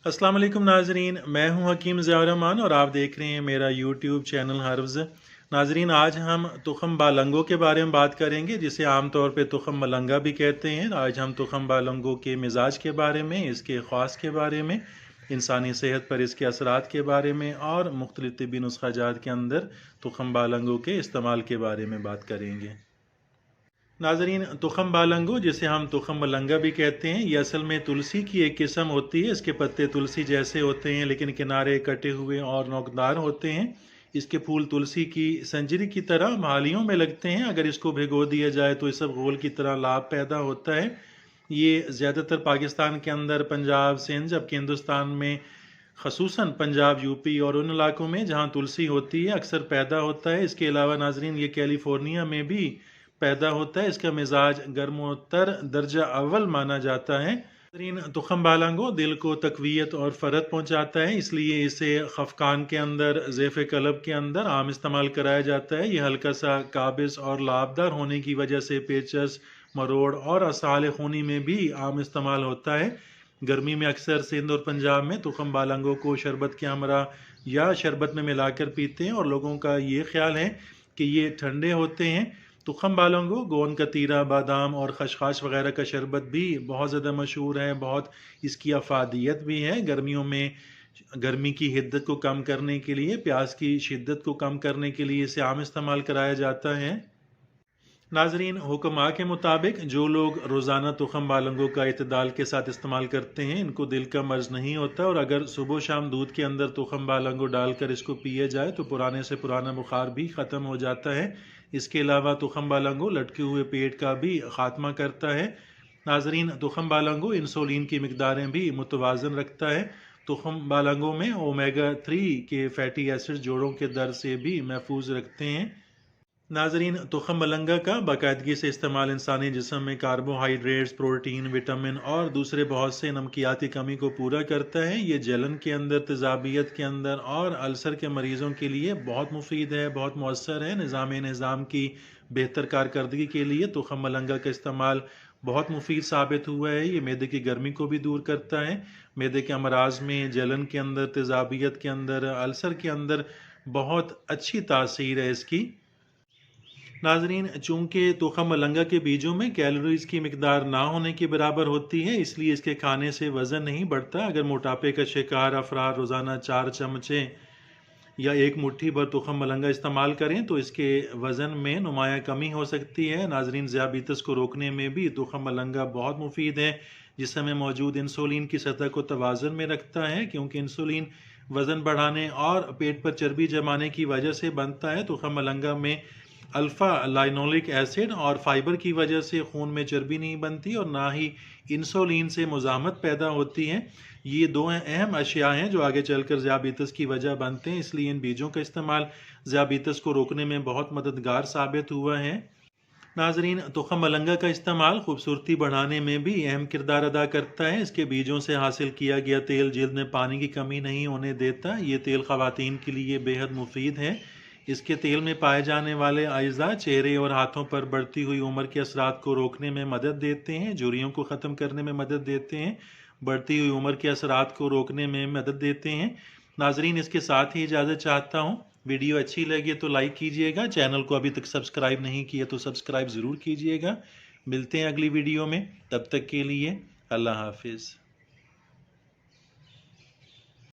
अस्सलाम वालेकुम नाजरीन, मैं हूं हकीम ज़ियाउर रहमान और आप देख रहे हैं मेरा यूट्यूब चैनल हर्ब्स। नाजरीन, आज हम तुखम बालंगों के बारे में बात करेंगे, जिसे आमतौर पे तुखम मलंगा भी कहते हैं। आज हम तुखम बालंगों के मिजाज के बारे में, इसके ख़ास के बारे में, इंसानी सेहत पर इसके असरात के बारे में और मुख्तलिफ तिब्बी नुस्ख़ाजात के अंदर तुखम बालंगों के इस्तेमाल के बारे में बात करेंगे। नाजरीन, तुखम बालंगो, जिसे हम तुखम मलंगा भी कहते हैं, ये असल में तुलसी की एक किस्म होती है। इसके पत्ते तुलसी जैसे होते हैं लेकिन किनारे कटे हुए और नोकदार होते हैं। इसके फूल तुलसी की संजरी की तरह मालियों में लगते हैं। अगर इसको भिगो दिया जाए तो इस घोल की तरह लाभ पैदा होता है। ये ज़्यादातर पाकिस्तान के अंदर पंजाब, सिंध, जबकि हिंदुस्तान में खसूसन पंजाब, यूपी और उन इलाकों में जहाँ तुलसी होती है अक्सर पैदा होता है। इसके अलावा नाजरीन, ये कैलिफोर्निया में भी पैदा होता है। इसका मिजाज गर्मोत्तर दर्जा अव्वल माना जाता है। तुखम बालंगो दिल को तकवीयत और फ़रत पहुंचाता है, इसलिए इसे खफकान के अंदर, ज़ेफ़ कलब के अंदर आम इस्तेमाल कराया जाता है। यह हल्का सा काबिज़ और लाभदार होने की वजह से पेचस, मरोड़ और असाल खूनी में भी आम इस्तेमाल होता है। गर्मी में अक्सर सिंध और पंजाब में तुखम बालंगों को शरबत के हमरा या शरबत में मिलाकर पीते हैं और लोगों का ये ख्याल है कि ये ठंडे होते हैं। तुखम बालंगो गोंद कतीरा, बादाम और खशखाश वगैरह का शरबत भी बहुत ज़्यादा मशहूर है। बहुत इसकी अफादियत भी है। गर्मियों में गर्मी की हिद्दत को कम करने के लिए, प्यास की शिद्दत को कम करने के लिए इसे आम इस्तेमाल कराया जाता है। नाजरीन, हुक्मा के मुताबिक जो लोग रोज़ाना तुखम बालंगों का इतदाल के साथ इस्तेमाल करते हैं, इनको दिल का मर्ज़ नहीं होता। और अगर सुबह शाम दूध के अंदर तुखम बालंगो डालकर इसको पिए जाए तो पुराने से पुराना बुखार भी ख़त्म हो जाता है। इसके अलावा तुखम बालंगो लटके हुए पेट का भी ख़ात्मा करता है। नाजरीन, तुखम बालंगो इंसुलिन की मकदारें भी मुतवाज़न रखता है। तुखम बालंगों में ओमेगा 3 के फैटी एसिड जोड़ों के दर्द से भी महफूज रखते हैं। नाजरीन, तुखम मलंगा का बाकायदगी से इस्तेमाल इंसानी जिस्म में कार्बोहाइड्रेट्स, प्रोटीन, विटामिन और दूसरे बहुत से नमकियाती कमी को पूरा करता है। ये जलन के अंदर, तेज़ाबियत के अंदर और अल्सर के मरीज़ों के लिए बहुत मुफीद है, बहुत मौसर है। निज़ाम की बेहतर कारकर्दगी के लिए तुखम मलंगा का इस्तेमाल बहुत मुफीद साबित हुआ है। ये मैदे की गर्मी को भी दूर करता है। मैदे के अमराज में, जलन के अंदर, तेज़ाबियत के अंदर, अल्सर के अंदर बहुत अच्छी तासीर है इसकी। नाजरीन, चूँकि तुखम मलंगा के बीजों में कैलोरीज़ की मिकदार ना होने के बराबर होती है, इसलिए इसके खाने से वज़न नहीं बढ़ता। अगर मोटापे का शिकार अफराद रोज़ाना 4 चमचे या एक मुट्ठी भर तुखम मलंगा इस्तेमाल करें तो इसके वज़न में नुमाया कमी हो सकती है। नाजरीन, ज़ियाबितस को रोकने में भी तुखम मलंगा बहुत मुफीद है। जिसमें मौजूद इंसुलिन की सतह को तवाज़ुन में रखता है, क्योंकि इंसुलिन वज़न बढ़ाने और पेट पर चर्बी जमाने की वजह से बनता है। तुखम मलंगा में अल्फ़ा लाइनोलिक एसिड और फाइबर की वजह से खून में चर्बी नहीं बनती और ना ही इंसुलिन से मुज़ाहमत पैदा होती है। ये दो अहम अशिया हैं जो आगे चलकर ज़ियाबितस की वजह बनते हैं, इसलिए इन बीजों का इस्तेमाल ज़ियाबितस को रोकने में बहुत मददगार साबित हुआ है। नाजरीन, तुखम मलंगा का इस्तेमाल खूबसूरती बढ़ाने में भी अहम किरदार अदा करता है। इसके बीजों से हासिल किया गया तेल जिल्द में पानी की कमी नहीं होने देता। ये तेल ख़वातीन के लिए बेहद मुफीद है। इसके तेल में पाए जाने वाले अज़ा चेहरे और हाथों पर बढ़ती हुई उम्र के असरात को रोकने में मदद देते हैं, झुर्रियों को ख़त्म करने में मदद देते हैं, बढ़ती हुई उम्र के असरात को रोकने में मदद देते हैं। नाजरीन, इसके साथ ही इजाज़त चाहता हूँ। वीडियो अच्छी लगी तो लाइक कीजिएगा। चैनल को अभी तक सब्सक्राइब नहीं किया तो सब्सक्राइब ज़रूर कीजिएगा। मिलते हैं अगली वीडियो में, तब तक के लिए अल्लाह हाफिज़।